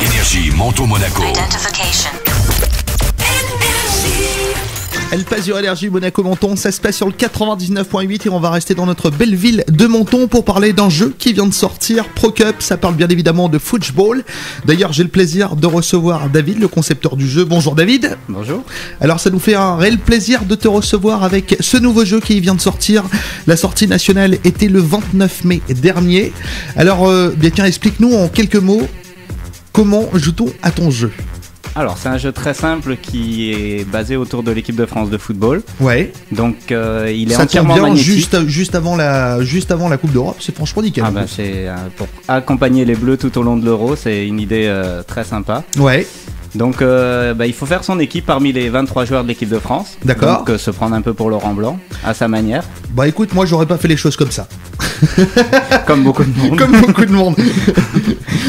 Énergie Menton Monaco. Elle passe sur Énergie Monaco-Menton, ça se passe sur le 99.8 et on va rester dans notre belle ville de Menton pour parler d'un jeu qui vient de sortir, Pro Cup, ça parle bien évidemment de football. D'ailleurs j'ai le plaisir de recevoir David, le concepteur du jeu. Bonjour David. Bonjour. Alors ça nous fait un réel plaisir de te recevoir avec ce nouveau jeu qui vient de sortir. La sortie nationale était le 29 mai dernier. Alors bien tiens, explique-nous en quelques mots comment joue-t-on à ton jeu. Alors c'est un jeu très simple qui est basé autour de l'équipe de France de football. Ouais. Donc il est ça entièrement tombe bien magnétique. juste avant la Coupe d'Europe, c'est franchement nickel. Ah bah, c'est pour accompagner les Bleus tout au long de l'Euro, c'est une idée très sympa. Ouais. Donc il faut faire son équipe parmi les 23 joueurs de l'équipe de France. D'accord. Donc se prendre un peu pour Laurent Blanc à sa manière. Bah écoute, moi j'aurais pas fait les choses comme ça. Comme beaucoup de monde. Comme beaucoup de monde.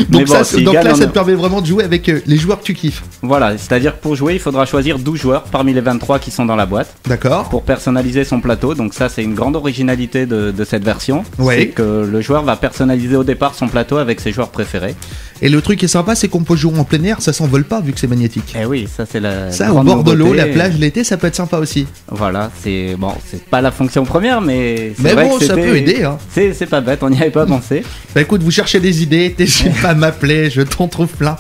Donc, bon, ça te permet vraiment de jouer avec les joueurs que tu kiffes. Voilà, c'est-à-dire que pour jouer, il faudra choisir 12 joueurs parmi les 23 qui sont dans la boîte. D'accord. Pour personnaliser son plateau. Donc ça, c'est une grande originalité de cette version. Ouais. C'est que le joueur va personnaliser au départ son plateau avec ses joueurs préférés. Et le truc qui est sympa, c'est qu'on peut jouer en plein air, ça s'envole pas vu que c'est magnétique. Eh oui, ça c'est la ça grande au bord de l'eau, nouveauté. la plage, l'été, ça peut être sympa aussi. Voilà, c'est pas la fonction première, mais c'est Mais vrai bon, que ça peut aider. Hein. C'est pas bête, on n'y avait pas pensé. Bah écoute, vous cherchez des idées, n'hésitez pas à m'appeler, je t'en trouve plein.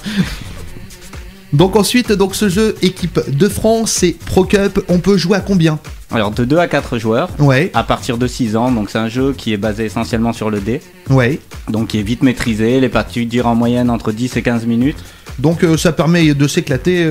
Donc ensuite, ce jeu équipe de France, c'est Pro Cup, on peut jouer à combien? Alors de 2 à 4 joueurs, Ouais, à partir de 6 ans, donc c'est un jeu qui est basé essentiellement sur le dé, ouais. donc qui est vite maîtrisé, les parties durent en moyenne entre 10 et 15 minutes. Donc ça permet de s'éclater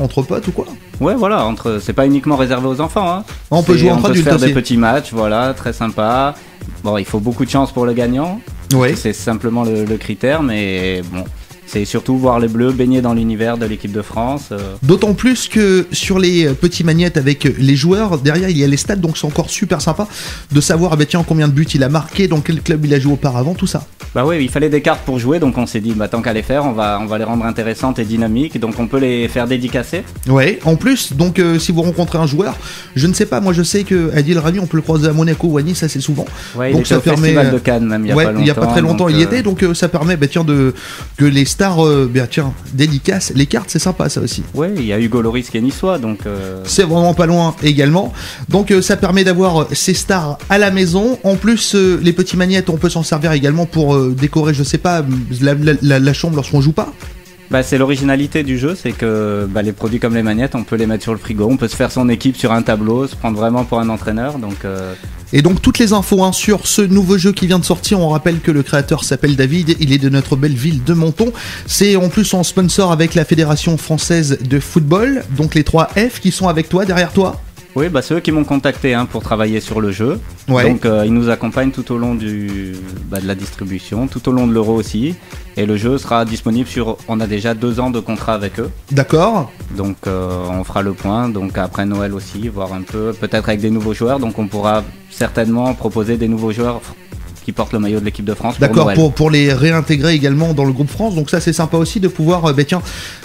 entre potes ou quoi? Ouais, voilà, c'est pas uniquement réservé aux enfants. Hein. On peut jouer entre on peut se adultes faire aussi. des petits matchs, voilà, très sympa. Bon, il faut beaucoup de chance pour le gagnant. Ouais. C'est simplement le critère, mais bon, c'est surtout voir les Bleus baigner dans l'univers de l'équipe de France. D'autant plus que sur les petits magnettes avec les joueurs, derrière il y a les stats, donc c'est encore super sympa de savoir combien de buts il a marqué, dans quel club il a joué auparavant, tout ça. Bah oui, il fallait des cartes pour jouer, donc on s'est dit tant qu'à les faire, on va les rendre intéressantes et dynamiques, donc on peut les faire dédicacer. Ouais, en plus, donc si vous rencontrez un joueur, je ne sais pas, moi je sais que Adil Rami on peut le croiser à Monaco ou à Nice assez souvent. Ouais, donc il était au Festival de Cannes même il y a pas très longtemps. longtemps il y était, donc ça permet que les stars dédicacent les cartes, c'est sympa ça aussi. Ouais, il y a Hugo Loris qui est niçois, donc c'est vraiment pas loin également. Donc ça permet d'avoir ces stars à la maison. En plus, les petits magnettes, on peut s'en servir également pour décorer, je sais pas, la chambre lorsqu'on joue pas. Bah, c'est l'originalité du jeu, c'est que les produits comme les magnettes, on peut les mettre sur le frigo, on peut se faire son équipe sur un tableau, se prendre vraiment pour un entraîneur. Et donc toutes les infos sur ce nouveau jeu qui vient de sortir, on rappelle que le créateur s'appelle David, il est de notre belle ville de Menton. C'est en plus en sponsor avec la Fédération Française de Football, donc les 3 F qui sont avec toi, derrière toi. Oui, c'est eux qui m'ont contacté pour travailler sur le jeu. Ouais. Donc ils nous accompagnent tout au long de la distribution, tout au long de l'Euro aussi. Et le jeu sera disponible on a déjà 2 ans de contrat avec eux. D'accord. Donc on fera le point, donc après Noël aussi, voir un peu, peut-être avec des nouveaux joueurs. Donc on pourra certainement proposer des nouveaux joueurs qui portent le maillot de l'équipe de France pour D'accord, Noël. pour les réintégrer également dans le groupe France. Donc ça c'est sympa aussi de pouvoir,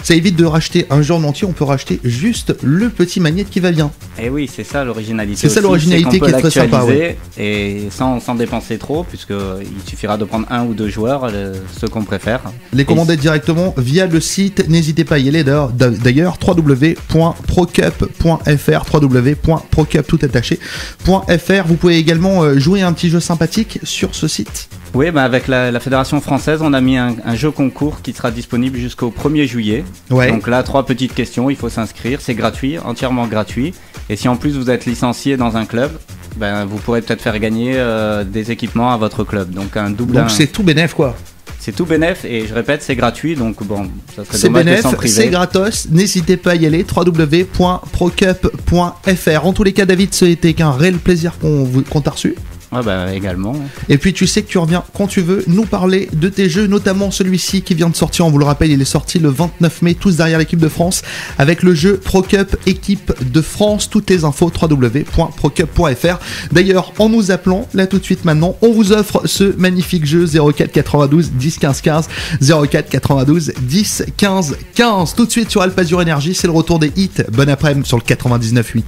ça évite de racheter un jeu en entier, on peut racheter juste le petit magnète qui va bien. Et oui, c'est ça l'originalité. C'est ça aussi, l'originalité qu'on qui peut est très sympa. Ouais. Et sans dépenser trop, puisqu'il suffira de prendre 1 ou 2 joueurs, ceux qu'on préfère. Les commander directement via le site, n'hésitez pas à y aller d'ailleurs, www.procup.fr, www.procup.fr. Vous pouvez également jouer un petit jeu sympathique sur ce site. Oui, avec la Fédération Française, on a mis un jeu concours qui sera disponible jusqu'au 1er juillet. Ouais. Donc là, 3 petites questions, il faut s'inscrire, c'est gratuit, entièrement gratuit. Et si en plus vous êtes licencié dans un club, vous pourrez peut-être faire gagner des équipements à votre club. Donc un double. Donc c'est tout bénef quoi. C'est tout bénef et je répète, c'est gratuit, donc ça serait c'est dommage bénef, de s'en priver. c'est gratos, n'hésitez pas à y aller, www.procup.fr. En tous les cas, David, c'était qu'un réel plaisir qu'on t'a reçu. Ouais, également. Et puis tu sais que tu reviens quand tu veux nous parler de tes jeux, notamment celui-ci qui vient de sortir, on vous le rappelle, il est sorti le 29 mai, tous derrière l'équipe de France, avec le jeu Pro Cup équipe de France. Toutes les infos, www.procup.fr. D'ailleurs, en nous appelant, là tout de suite maintenant, on vous offre ce magnifique jeu 04 92 10 15 15, 04 92 10 15 15. Tout de suite sur Alpazur Énergie, c'est le retour des hits. Bon après-midi sur le 99.8.